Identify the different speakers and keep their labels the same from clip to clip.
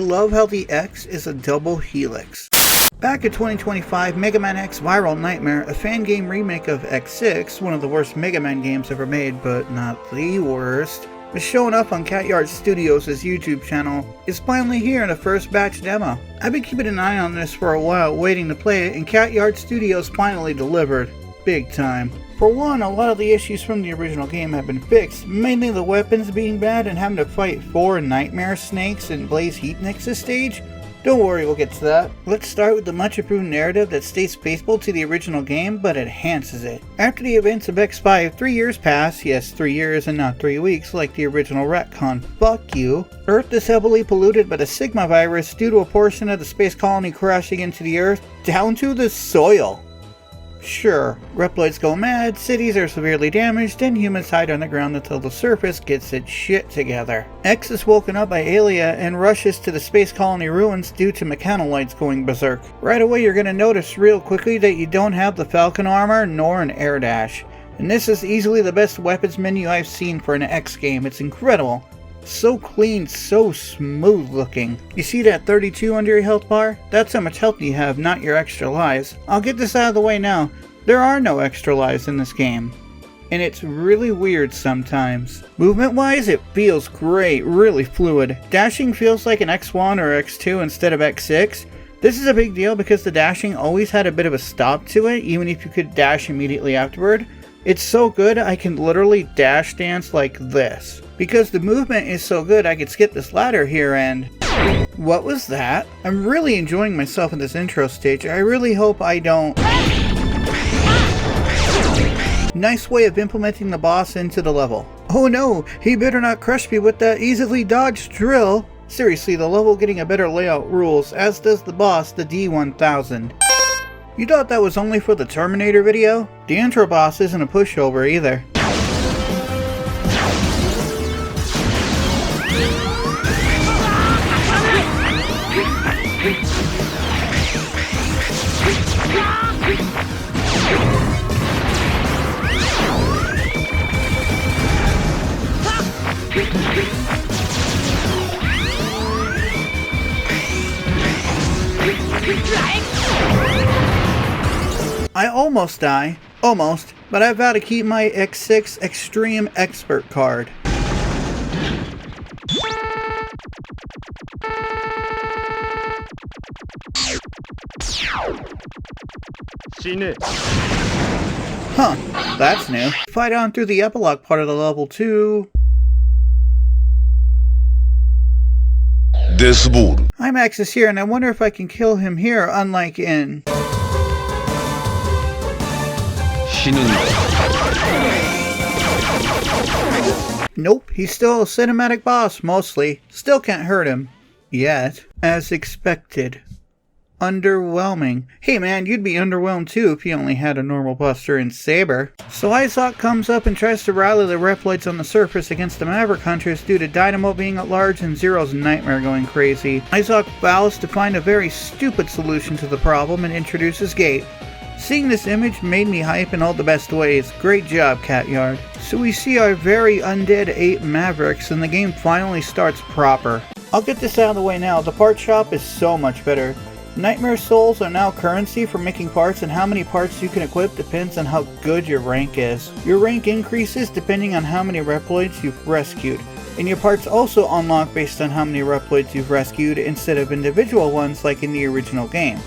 Speaker 1: love how the X is a double helix. Back in 2025, Mega Man X Viral Nightmare, a fan game remake of X6, one of the worst Mega Man games ever made, but not the worst, was showing up on Catyard Studios' YouTube channel, is finally here in a first batch demo. I've been keeping an eye on this for a while, waiting to play it, and Catyard Studios finally delivered. Big time. For one, a lot of the issues from the original game have been fixed, mainly the weapons being bad and having to fight 4 nightmare snakes and blaze heat next to stage. Don't worry, we'll get to that. Let's start with the much improved narrative that stays faithful to the original game, but enhances it. After the events of X5, 3 years pass, yes 3 years and not 3 weeks like the original retcon, fuck you. Earth is heavily polluted by the Sigma virus due to a portion of the space colony crashing into the Earth, down to the soil. Sure, Reploids go mad, cities are severely damaged, and humans hide underground until the surface gets its shit together. X is woken up by Alia and rushes to the space colony ruins due to mechanolites going berserk. Right away you're gonna notice real quickly that you don't have the Falcon armor nor an air dash. And this is easily the best weapons menu I've seen for an X game, it's incredible. So clean, so smooth looking. You see that 32 under your health bar? That's how much health you have, not your extra lives. I'll get this out of the way now. There are no extra lives in this game. And it's really weird sometimes. Movement wise, it feels great, really fluid. Dashing feels like an X1 or X2 instead of X6. This is a big deal because the dashing always had a bit of a stop to it, even if you could dash immediately afterward. It's so good I can literally dash dance like this. Because the movement is so good I could skip this ladder here and... What was that? I'm really enjoying myself in this intro stage. I really hope I don't... Nice way of implementing the boss into the level. Oh no, he better not crush me with that easily dodged drill. Seriously, the level getting a better layout rules, as does the boss, the D1000. You thought that was only for the Terminator video? The intro boss isn't a pushover either. I almost die. Almost. But I've got to keep my X6 Extreme Expert card. Huh, that's new. Fight on through the epilogue part of the level too. IMAX is here and I wonder if I can kill him here, unlike in... Nope, he's still a cinematic boss, mostly. Still can't hurt him. Yet. As expected. Underwhelming. Hey man, you'd be underwhelmed too if you only had a normal Buster and Saber. So Isaac comes up and tries to rally the Reploids on the surface against the Maverick Hunters due to Dynamo being at large and Zero's Nightmare going crazy. Isaac vows to find a very stupid solution to the problem and introduces Gate. Seeing this image made me hype in all the best ways. Great job, Catyard. So we see our very undead 8 Mavericks and the game finally starts proper. I'll get this out of the way now. The part shop is so much better. Nightmare souls are now currency for making parts, and how many parts you can equip depends on how good your rank is. Your rank increases depending on how many Reploids you've rescued, and your parts also unlock based on how many Reploids you've rescued instead of individual ones like in the original game.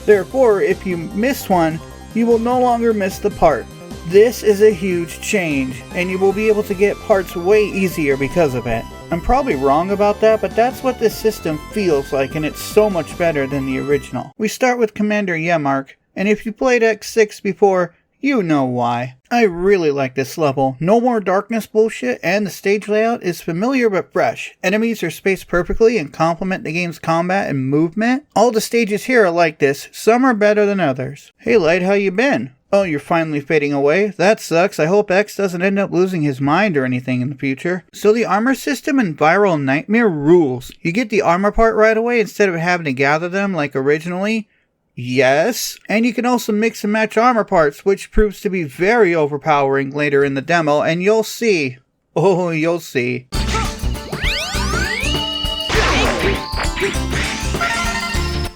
Speaker 1: Therefore, if you miss one, you will no longer miss the part. This is a huge change, and you will be able to get parts way easier because of it. I'm probably wrong about that, but that's what this system feels like, and it's so much better than the original. We start with Commander Yemark, and if you played X6 before, you know why. I really like this level. No more darkness bullshit, and the stage layout is familiar but fresh. Enemies are spaced perfectly and complement the game's combat and movement. All the stages here are like this. Some are better than others. Hey Light, how you been? Oh, you're finally fading away? That sucks. I hope X doesn't end up losing his mind or anything in the future. So the armor system in Viral Nightmare rules. You get the armor part right away instead of having to gather them like originally. Yes, and you can also mix and match armor parts, which proves to be very overpowering later in the demo, and you'll see. Oh, you'll see.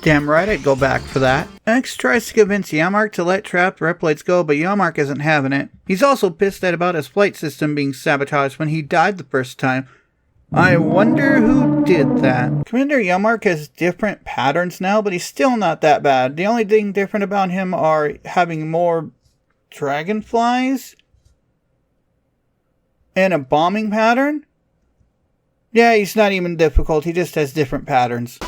Speaker 1: Damn right I'd go back for that. X tries to convince Yamark to let trapped Replites go, but Yamark isn't having it. He's also pissed about his flight system being sabotaged when he died the first time. I wonder who did that. Commander Yamark has different patterns now, but he's still not that bad. The only thing different about him are having more dragonflies and a bombing pattern. Yeah, he's not even difficult, he just has different patterns.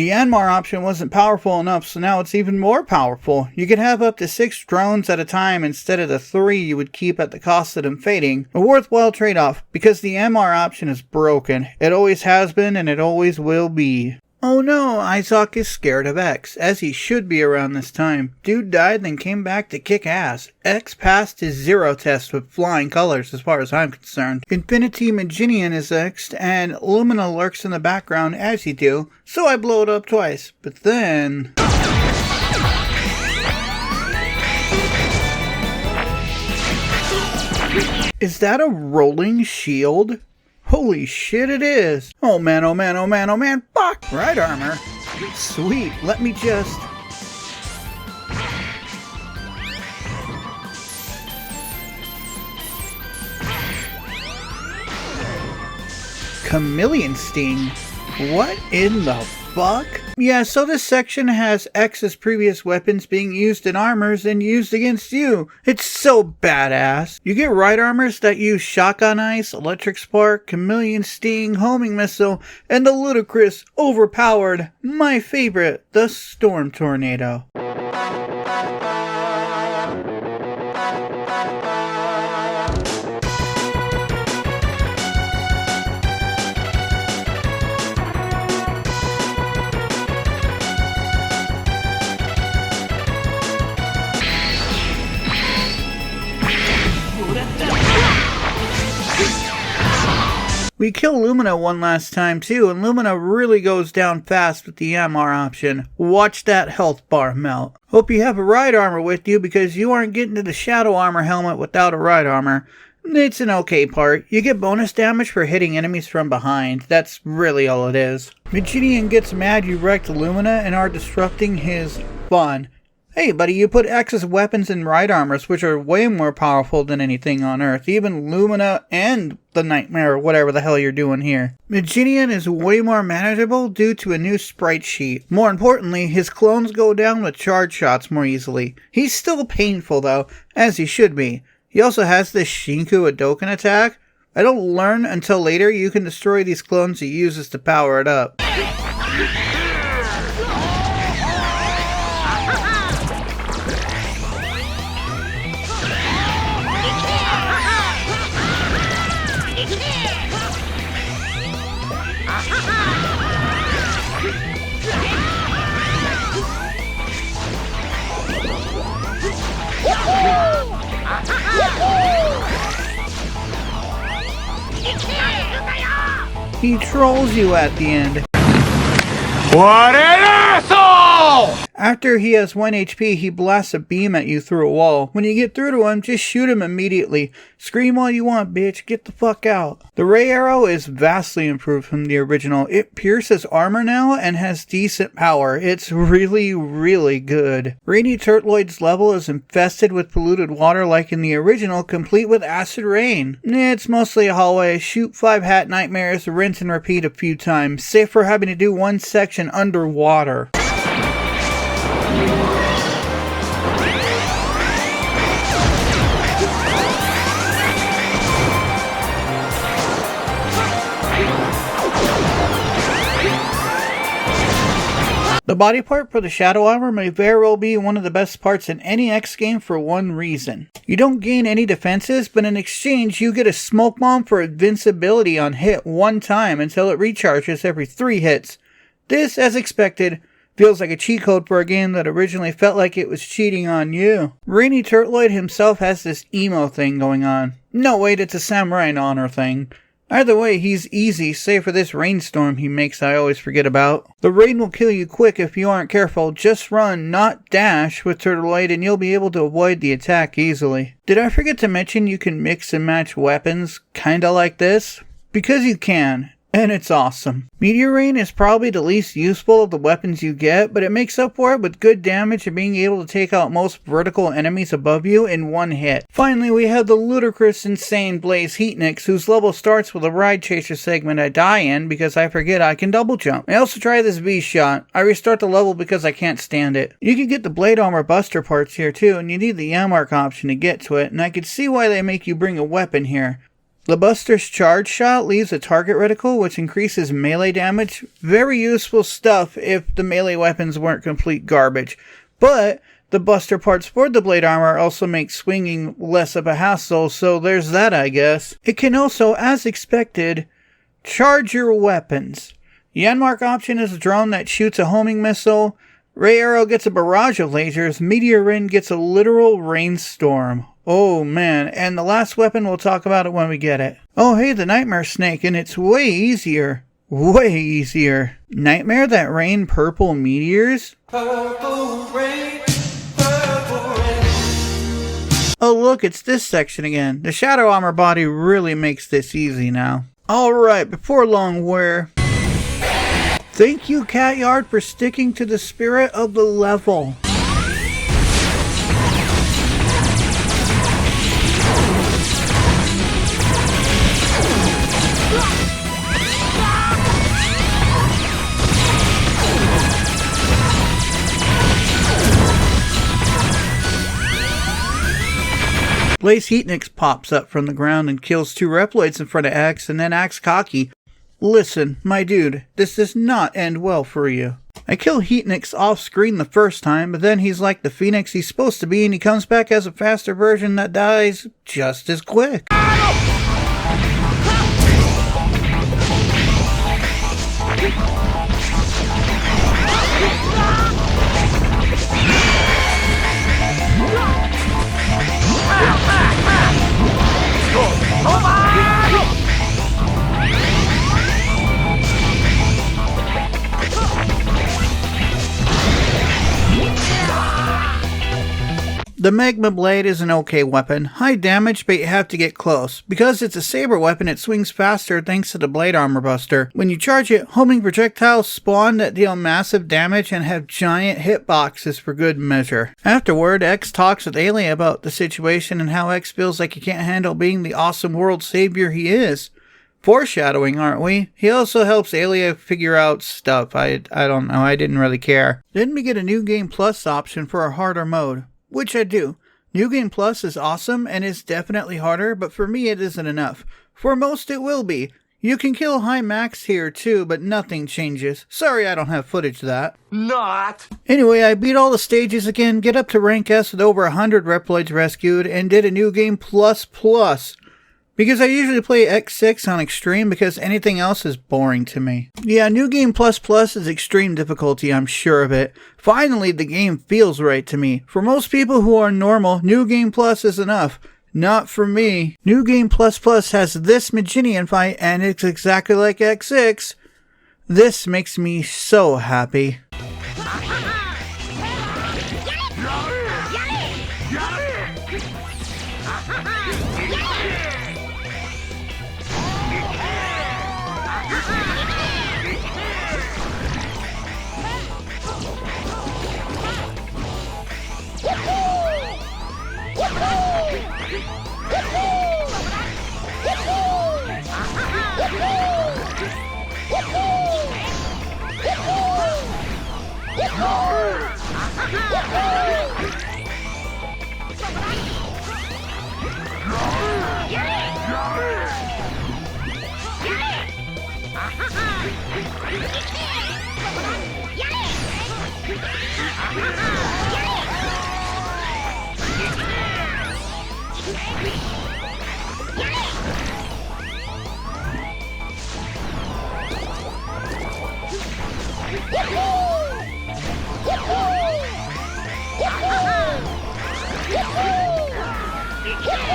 Speaker 1: The Yanmar option wasn't powerful enough, so now it's even more powerful. You can have up to 6 drones at a time instead of the 3 you would keep at the cost of them fading. A worthwhile trade-off, because the Yanmar option is broken. It always has been, and it always will be. Oh no, Isaac is scared of X, as he should be around this time. Dude died then came back to kick ass. X passed his 0 test with flying colors as far as I'm concerned. Infinity Maginian is X'd, and Lumina lurks in the background as you do, so I blow it up twice. But then... Is that a rolling shield? Holy shit it is! Oh man, oh man, oh man, oh man, fuck! Right armor. Sweet, let me just... Chameleon Sting? What in the fuck? Yeah, so this section has X's previous weapons being used in armors and used against you. It's so badass. You get right armors that use Shotgun Ice, Electric Spark, Chameleon Sting, Homing Missile, and the ludicrous, overpowered, my favorite, the Storm Tornado. We kill Lumina one last time too, and Lumina really goes down fast with the MR option. Watch that health bar melt. Hope you have a ride armor with you, because you aren't getting to the shadow armor helmet without a ride armor. It's an okay part. You get bonus damage for hitting enemies from behind. That's really all it is. Maginian gets mad you wrecked Lumina and are disrupting his fun. Hey buddy, you put X's weapons in ride armors, which are way more powerful than anything on Earth. Even Lumina and the Nightmare, or whatever the hell you're doing here. Maginian is way more manageable due to a new sprite sheet. More importantly, his clones go down with charge shots more easily. He's still painful though, as he should be. He also has this Shinku Adoken attack. I don't learn until later you can destroy these clones he uses to power it up. He trolls you at the end.
Speaker 2: What an asshole!
Speaker 1: After he has 1 HP, he blasts a beam at you through a wall. When you get through to him, just shoot him immediately. Scream all you want, bitch. Get the fuck out. The ray arrow is vastly improved from the original. It pierces armor now and has decent power. It's really, really good. Rainy Turtloid's level is infested with polluted water like in the original, complete with acid rain. It's mostly a hallway. Shoot 5 hat nightmares, rinse and repeat a few times. Safe for having to do one section underwater. The body part for the Shadow Armor may very well be one of the best parts in any X game for one reason. You don't gain any defenses, but in exchange you get a smoke bomb for invincibility on hit one time until it recharges every 3 hits. This, as expected, feels like a cheat code for a game that originally felt like it was cheating on you. Rainy Turtloid himself has this emo thing going on. No, wait, it's a Samurai Honor thing. Either way, he's easy, save for this rainstorm he makes I always forget about. The rain will kill you quick if you aren't careful. Just run, not dash, with Turtloid and you'll be able to avoid the attack easily. Did I forget to mention you can mix and match weapons, kinda like this? Because you can. And it's awesome. Meteor Rain is probably the least useful of the weapons you get, but it makes up for it with good damage and being able to take out most vertical enemies above you in one hit. Finally, we have the ludicrous, insane Blaze Heatnix, whose level starts with a Ride Chaser segment I die in because I forget I can double jump. I also try this V-Shot. I restart the level because I can't stand it. You can get the Blade Armor Buster parts here too, and you need the Yamark option to get to it, and I can see why they make you bring a weapon here. The Buster's Charge Shot leaves a target reticle which increases melee damage. Very useful stuff if the melee weapons weren't complete garbage. But the Buster parts for the Blade Armor also make swinging less of a hassle, so there's that I guess. It can also, as expected, charge your weapons. Yanmark option is a drone that shoots a homing missile. Ray Arrow gets a barrage of lasers. Meteor Rain gets a literal rainstorm. Oh man, and the last weapon, we'll talk about it when we get it. Oh hey, the Nightmare Snake, and it's way easier. Way easier. Nightmare that rain purple meteors?
Speaker 3: Purple rain, purple rain.
Speaker 1: Oh look, it's this section again. The Shadow Armor body really makes this easy now. Alright, before long we're... Thank you, Cat Yard, for sticking to the spirit of the level. Blaze Heatnix pops up from the ground and kills 2 Reploids in front of Axe and then acts cocky. Listen, my dude, this does not end well for you. I kill Heatnix off screen the first time, but then he's like the Phoenix he's supposed to be and he comes back as a faster version that dies just as quick. The Magma Blade is an okay weapon, high damage but you have to get close. Because it's a saber weapon it swings faster thanks to the blade armor buster. When you charge it, homing projectiles spawn that deal massive damage and have giant hitboxes for good measure. Afterward, X talks with Aelia about the situation and how X feels like he can't handle being the awesome world savior he is. Foreshadowing, aren't we? He also helps Aelia figure out stuff. I don't know, I didn't really care. Then we get a New Game Plus option for a harder mode. Which I do. New Game Plus is awesome and is definitely harder, but for me it isn't enough. For most it will be. You can kill high max here too, but nothing changes. Sorry I don't have footage of that.
Speaker 2: Not.
Speaker 1: Anyway, I beat all the stages again, get up to rank S with over 100 Reploids rescued, and did a New Game Plus Plus. Because I usually play X6 on Extreme because anything else is boring to me. Yeah, New Game Plus Plus is extreme difficulty, I'm sure of it. Finally, the game feels right to me. For most people who are normal, New Game Plus is enough. Not for me. New Game Plus Plus has this Maginian fight and it's exactly like X6. This makes me so happy.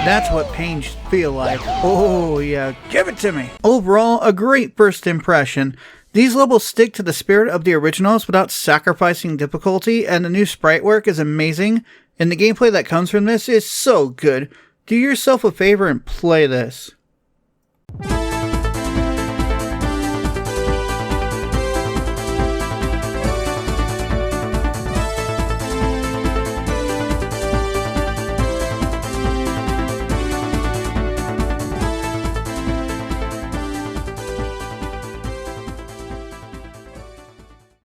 Speaker 1: That's what pains feel like. Oh yeah, give it to me. Overall, a great first impression. These levels stick to the spirit of the originals without sacrificing difficulty, and the new sprite work is amazing, and the gameplay that comes from this is so good. Do yourself a favor and play this.